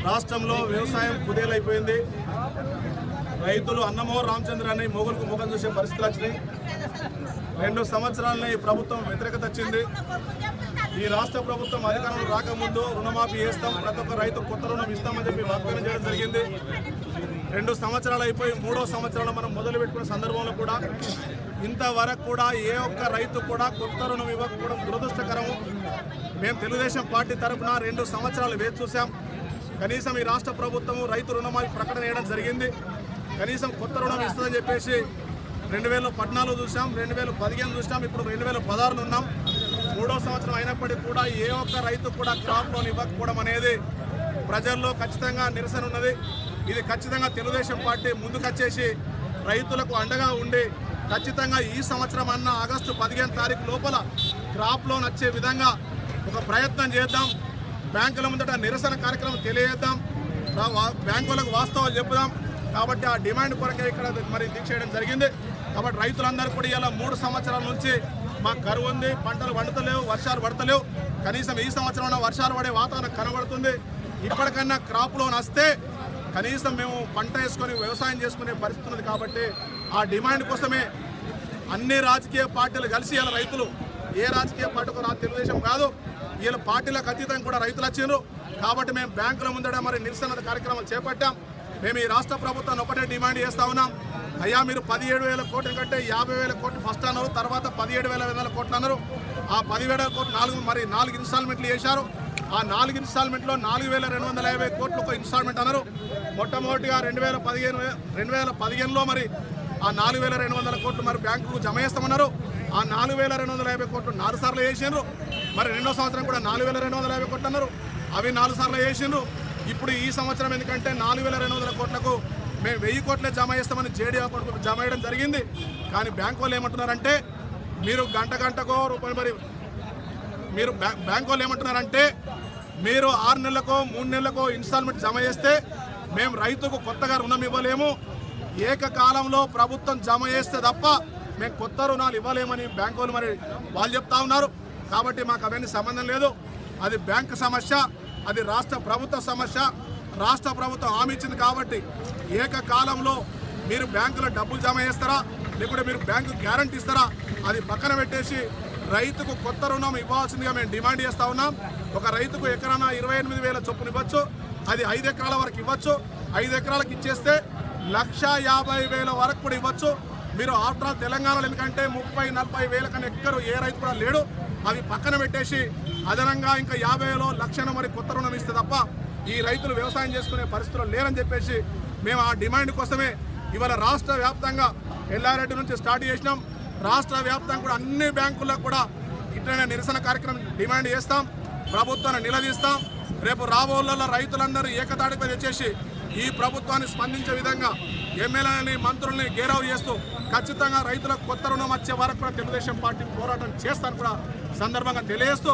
రాష్ట్రంలో వ్యవసాయం కుదేలైపోయింది. రైతులు అన్నమో రామచంద్ర అని మొగులకు ముఖం చూసే పరిస్థితులు వచ్చినాయి. 2 సంవత్సరాలని ఈ ప్రభుత్వం వ్యతిరేకత వచ్చింది. ఈ రాష్ట్ర ప్రభుత్వం అధికారంలో రాకముందు రుణమాఫీ చేస్తాం, ప్రతి ఒక్క రైతు కొత్త రుణం ఇస్తామని చెప్పి వాగ్దానం చేయడం జరిగింది. 2 సంవత్సరాలు అయిపోయి 3వ సంవత్సరాలు మనం మొదలు పెట్టుకున్న సందర్భంలో కూడా ఇంతవరకు కూడా ఏ ఒక్క రైతు కూడా కొత్త రుణం ఇవ్వకపోవడం దురదృష్టకరము. మేము తెలుగుదేశం పార్టీ తరఫున 2 సంవత్సరాలు వేచి చూసాం. కనీసం ఈ రాష్ట్ర ప్రభుత్వం రైతు రుణమాఫీ ప్రకటన చేయడం జరిగింది. కనీసం కొత్త రుణం ఇస్తుందని చెప్పేసి 2014 చూసాం, 2015 చూసాం, ఇప్పుడు 2016 ఉన్నాం. 3వ సంవత్సరం అయినప్పటికీ కూడా ఏ ఒక్క రైతు కూడా క్రాప్ లోన్ ఇవ్వకపోవడం అనేది ప్రజల్లో ఖచ్చితంగా నిరసన ఉన్నది. ఇది ఖచ్చితంగా తెలుగుదేశం పార్టీ ముందుకొచ్చేసి రైతులకు అండగా ఉండి ఖచ్చితంగా ఈ సంవత్సరం అన్న ఆగస్టు 15 తారీఖు లోపల క్రాప్ లోన్ వచ్చే విధంగా ఒక ప్రయత్నం చేద్దాం. బ్యాంకుల ముందట నిరసన కార్యక్రమం తెలియజేద్దాం, బ్యాంకులకు వాస్తవాలు చెప్పుదాం. కాబట్టి ఆ డిమాండ్ కొరకే ఇక్కడ మరి దీక్ష చేయడం జరిగింది. కాబట్టి రైతులందరూ కూడా ఇలా 3 సంవత్సరాల నుంచి మాకు కరువు ఉంది, పంటలు పండుతలేవు, వర్షాలు పడతలేవు. కనీసం ఈ సంవత్సరంలో వర్షాలు పడే వాతావరణం కనబడుతుంది. ఇప్పటికన్నా క్రాప్ లోన్ వస్తే కనీసం మేము పంట వేసుకొని వ్యవసాయం చేసుకునే పరిస్థితి ఉంది. కాబట్టి ఆ డిమాండ్ కోసమే అన్ని రాజకీయ పార్టీలు కలిసి ఇలా రైతులు, ఏ రాజకీయ పార్టీకి నా తెలుగుదేశం కాదు, వీళ్ళ పార్టీలకు అతీతంగా కూడా రైతులు వచ్చిండ్రు. కాబట్టి మేము బ్యాంకుల ముందట మరి నిరసన కార్యక్రమాలు చేపట్టాం. మేము ఈ రాష్ట్ర ప్రభుత్వాన్ని ఒకటే డిమాండ్ చేస్తా ఉన్నాం. అయ్యా మీరు 17,000 కోట్ల కంటే 50,000 కోట్లు ఫస్ట్ అన్నారు, తర్వాత 17,500 కోట్లు అన్నారు. ఆ 10,000 కోట్లు 4 ఇన్స్టాల్మెంట్లు చేశారు. ఆ 4 ఇన్స్టాల్మెంట్లో 4,250 కోట్లు ఒక ఇన్స్టాల్మెంట్ అన్నారు. మొట్టమొదటిగా 2015లో మరి ఆ 4,200 కోట్లు మరి బ్యాంకుకు జమ చేస్తామన్నారు. ఆ 4,250 కోట్లు 4 సార్లు చేసిండ్రు. మరి 2వ సంవత్సరం కూడా 4,250 కోట్లు అన్నారు, అవి 4 సార్లు చేసిండ్రు. ఇప్పుడు ఈ సంవత్సరం ఎందుకంటే 4,200 కోట్లకు మేము 1000 కోట్లే జమ చేస్తామని జేడీ అకౌంట్కు జమ చేయడం జరిగింది. కానీ బ్యాంకు వాళ్ళు ఏమంటున్నారంటే మీరు గంటకో రూపాయలు మరి మీరు బ్యాంకు వాళ్ళు ఏమంటున్నారంటే మీరు 6 నెలలకో 3 నెలలకో ఇన్స్టాల్మెంట్ జమ చేస్తే మేము రైతుకు కొత్తగా రుణం ఇవ్వలేము, ఏకకాలంలో ప్రభుత్వం జమ చేస్తే తప్ప మేము కొత్త రుణాలు ఇవ్వలేమని బ్యాంకు వాళ్ళు మరి వాళ్ళు చెప్తా ఉన్నారు. కాబట్టి మాకు అవన్నీ సంబంధం లేదు. అది బ్యాంకు సమస్య, అది రాష్ట్ర ప్రభుత్వ సమస్య. రాష్ట్ర ప్రభుత్వం హామీ ఇచ్చింది కాబట్టి ఏకకాలంలో మీరు బ్యాంకులో డబ్బులు జమ చేస్తారా, లేకుంటే మీరు బ్యాంకు గ్యారంటీ ఇస్తారా, అది పక్కన పెట్టేసి రైతుకు కొత్త రుణం ఇవ్వాల్సిందిగా మేము డిమాండ్ చేస్తూ ఉన్నాం. ఒక రైతుకు ఎకరానా 28,000 చొప్పున ఇవ్వచ్చు, అది 5 ఎకరాల వరకు ఇవ్వచ్చు. 5 ఎకరాలకు ఇచ్చేస్తే 1,50,000 వరకు కూడా ఇవ్వచ్చు. మీరు ఆఫ్టర్ ఆల్ తెలంగాణలో ఎందుకంటే 30-40 వేల కన్నా ఎక్కరు ఏ రైతు కూడా లేడు. అవి పక్కన పెట్టేసి అదనంగా ఇంకా 50,000 లక్షను మరి కొత్త రుణం ఇస్తే తప్ప ఈ రైతులు వ్యవసాయం చేసుకునే పరిస్థితులు లేరని చెప్పేసి మేము ఆ డిమాండ్ కోసమే ఇవాళ రాష్ట్ర వ్యాప్తంగా ఎల్లారెడ్డి నుంచి స్టార్ట్ చేసినాం. రాష్ట్ర వ్యాప్తంగా కూడా అన్ని బ్యాంకులకు కూడా ఇట్లనే నిరసన కార్యక్రమం డిమాండ్ చేస్తాం, ప్రభుత్వాన్ని నిలదీస్తాం. రేపు రాబోళ్ళ రైతులందరూ ఏకతాటిపై తెచ్చేసి ఈ ప్రభుత్వాన్ని స్పందించే విధంగా ఎమ్మెల్యేలని మంత్రుల్ని గేరావు చేస్తూ ఖచ్చితంగా రైతులకు కొత్త రుణం వచ్చే వరకు కూడా తెలుగుదేశం పార్టీ పోరాటం చేస్తాను కూడా సందర్భంగా తెలియజేస్తూ